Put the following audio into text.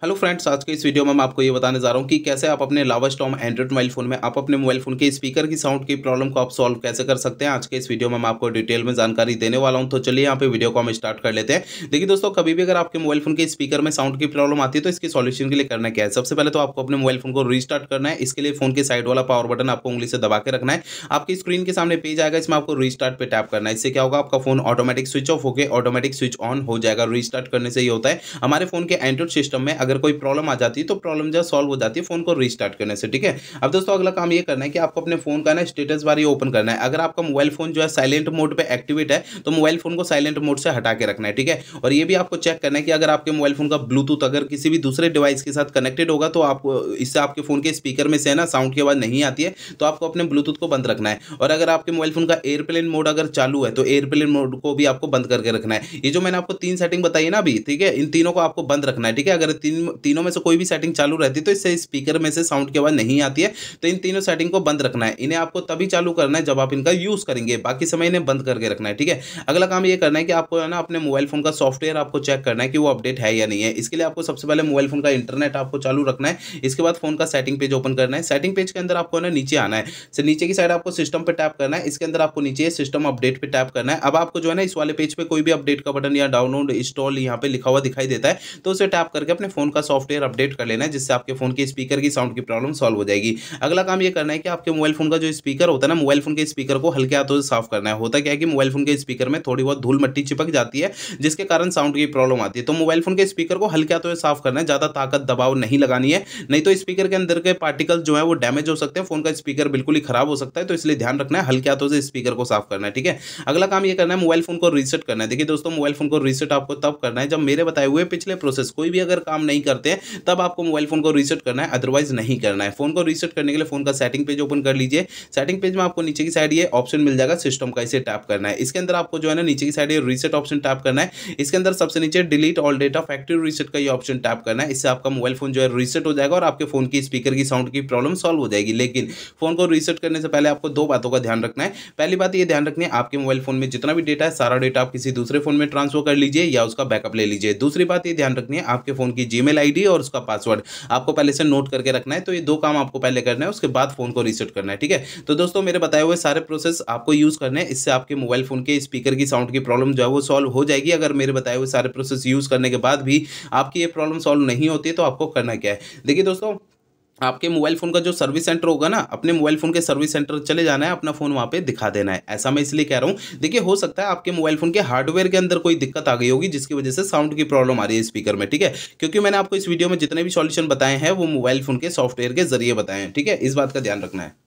Hello friends, आज के इस वीडियो में मैं आपको ये बताने जा रहा हूँ कि कैसे आप अपने लावा स्टॉर्म एंड्रॉइड मोबाइल फ़ोन में आप अपने मोबाइल फ़ोन के स्पीकर की साउंड की प्रॉब्लम को आप सॉल्व कैसे कर सकते हैं। आज के इस वीडियो में मैं आपको डिटेल में जानकारी देने वाला हूँ। तो चलिए यहाँ पे वीडियो को हम स्टार्ट कर लेते हैं। देखिए दोस्तों, कभी भी अगर आपके मोबाइल फ़ोन के स्पीकर में साउंड की प्रॉब्लम आती है तो इसके सॉल्यूशन के लिए करना क्या है। सबसे पहले तो आपको अपने मोबाइल फ़ोन को रीस्टार्ट करना है। इसके लिए फ़ोन के साइड वाला पावर बटन आपको उंगली से दबा के रखना है। आपकी स्क्रीन के सामने पेज आएगा, इसमें आपको रीस्टार्ट पे टैप करना है। इससे क्या होगा, आपका फ़ोन ऑटोमेटिक स्विच ऑफ होकर ऑटोमेटिक स्विच ऑन हो जाएगा। रीस्टार्ट करने से ये होता है, हमारे फ़ोन के एंड्रॉइड सिस्टम में अगर कोई प्रॉब्लम आ जाती है तो प्रॉब्लम जो सॉल्व हो जाती है फ़ोन को रीस्टार्ट करने से। ठीक है। अब दोस्तों, अगला काम ये करना है कि आपको अपने फ़ोन का ना स्टेटस बार ये ओपन करना है। अगर आपका मोबाइल फ़ोन जो है साइलेंट मोड पे एक्टिवेट है तो मोबाइल फ़ोन को साइलेंट मोड से हटा के रखना है। ठीक है। और ये भी आपको चेक करना है कि अगर आपके मोबाइल फ़ोन का ब्लूटूथ अगर किसी भी दूसरे डिवाइस के साथ कनेक्टेड होगा तो आप इससे आपके फ़ोन के स्पीकर में से है ना साउंड की आवाज़ नहीं आती है, तो आपको अपने ब्लूटूथ को बंद रखना है। और अगर आपके मोबाइल फ़ोन का एयरप्लेन मोड अगर चालू है तो एयरप्लेन मोड को भी आपको बंद करके रखना है। ये जो मैंने आपको 3 सेटिंग बताई है ना अभी, ठीक है, इन तीनों को आपको बंद रखना है। ठीक है। अगर तीनों में से कोई भी सेटिंग चालू रहती है तो इससे स्पीकर में से साउंड की आवाज़ नहीं आती है। तो इन तीनों सेटिंग को बंद रखना है। इन्हें आपको तभी चालू करना है जब आप इनका यूज़ करेंगे, बाकी समय इन्हें बंद करके रखना है। ठीक है। अगला काम ये करना है कि आपको है ना अपने मोबाइल फ़ोन का सॉफ्टवेयर आपको चेक करना है कि वो अपडेट है या नहीं है। इसके लिए आपको सबसे पहले मोबाइल फ़ोन का इंटरनेट आपको चालू रखना है। इसके बाद फ़ोन का सेटिंग पेज ओपन करना है। सेटिंग पेज के अंदर आपको ना नीचे आना है। नीचे की साइड आपको सिस्टम पे टैप करना है। इसके अंदर आपको नीचे सिस्टम अपडेट पे टैप करना है। अब आपको जो है ना इस वाले पेज पे कोई भी अपडेट का बटन या डाउनलोड इंस्टॉल यहाँ पे लिखा हुआ दिखाई देता है, तो उसे टैप करके अपने फ़ोन का सॉफ्टवेयर अपडेट कर लेना है, जिससे आपके फ़ोन के स्पीकर की साउंड की प्रॉब्लम सॉल्व हो जाएगी। अगला काम ये करना है कि आपके मोबाइल फ़ोन का जो स्पीकर होता है ना, मोबाइल फ़ोन के स्पीकर को हल्के हाथों से साफ करना है। होता क्या है कि मोबाइल फ़ोन के स्पीकर में थोड़ी बहुत धूल मिट्टी चिपक जाती है, जिसके कारण साउंड की प्रॉब्लम आती है। तो मोबाइल फ़ोन के स्पीकर को हल्के हाथों से साफ करना है, ज़्यादा ताकत दबाव नहीं लगानी है, नहीं तो स्पीकर के अंदर के पार्टिकल जो है वो डैमेज हो सकते हैं, फ़ोन का स्पीकर बिल्कुल ही खराब हो सकता है। तो इसलिए ध्यान रखना है, हल्के हाथों से स्पीकर को साफ करना है। ठीक है। अगला काम ये करना है, मोबाइल फ़ोन को रीसेट करना है। देखिए दोस्तों, मोबाइल फ़ोन को रीसेट आपको तब करना है जब मेरे बताए हुए पिछले प्रोसेस कोई भी अगर काम नहीं करते हैं, तब आपको मोबाइल फ़ोन को रीसेट करना है, अदरवाइज नहीं करना है। फ़ोन को रीसेट करने के लिए फ़ोन का सेटिंग पेज ओपन कर लीजिए। सेटिंग पेज में आपको नीचे की साइड ये ऑप्शन मिल जाएगा सिस्टम का, इसे टैप करना है। इसके अंदर आपको जो है ना नीचे की साइड ये रीसेट ऑप्शन टैप करना है। इसके अंदर सबसे नीचे delete all data factory reset का ये ऑप्शन टैप करना है। इससे आपका मोबाइल फ़ोन जो है रीसेट हो जाएगा और आपके फ़ोन की स्पीकर की साउंड की प्रॉब्लम सॉल्व हो जाएगी। लेकिन फ़ोन को रीसेट करने से पहले आपको 2 बातों का ध्यान रखना है। पहली बात ये ध्यान रखनी है, आपके मोबाइल फ़ोन में जितना भी डेटा है सारा डेटा आप किसी दूसरे फ़ोन में ट्रांसफर कर लीजिए या उसका बैकअप ले लीजिए। दूसरी बात ये ध्यान रखनी है, आपके फ़ोन की जीमेल आईडी और उसका पासवर्ड आपको पहले से नोट करके रखना है। तो ये 2 काम आपको पहले करना है, उसके बाद फ़ोन को रीसेट करना है। ठीक है। तो दोस्तों, मेरे बताए हुए सारे प्रोसेस आपको यूज़ करने हैं, इससे आपके मोबाइल फ़ोन के स्पीकर की साउंड की प्रॉब्लम जो है वो सॉल्व हो जाएगी। अगर मेरे बताए हुए सारे प्रोसेस यूज़ करने के बाद भी आपकी ये प्रॉब्लम सॉल्व नहीं होती है तो आपको करना क्या है। देखिए दोस्तों, आपके मोबाइल फ़ोन का जो सर्विस सेंटर होगा ना, अपने मोबाइल फ़ोन के सर्विस सेंटर चले जाना है, अपना फ़ोन वहाँ पे दिखा देना है। ऐसा मैं इसलिए कह रहा हूँ, देखिए हो सकता है आपके मोबाइल फ़ोन के हार्डवेयर के अंदर कोई दिक्कत आ गई होगी जिसकी वजह से साउंड की प्रॉब्लम आ रही है स्पीकर में। ठीक है। क्योंकि मैंने आपको इस वीडियो में जितने भी सॉल्यूशन बताए हैं वो मोबाइल फ़ोन के सॉफ्टवेयर के ज़रिए बताए हैं। ठीक है। इस बात का ध्यान रखना है।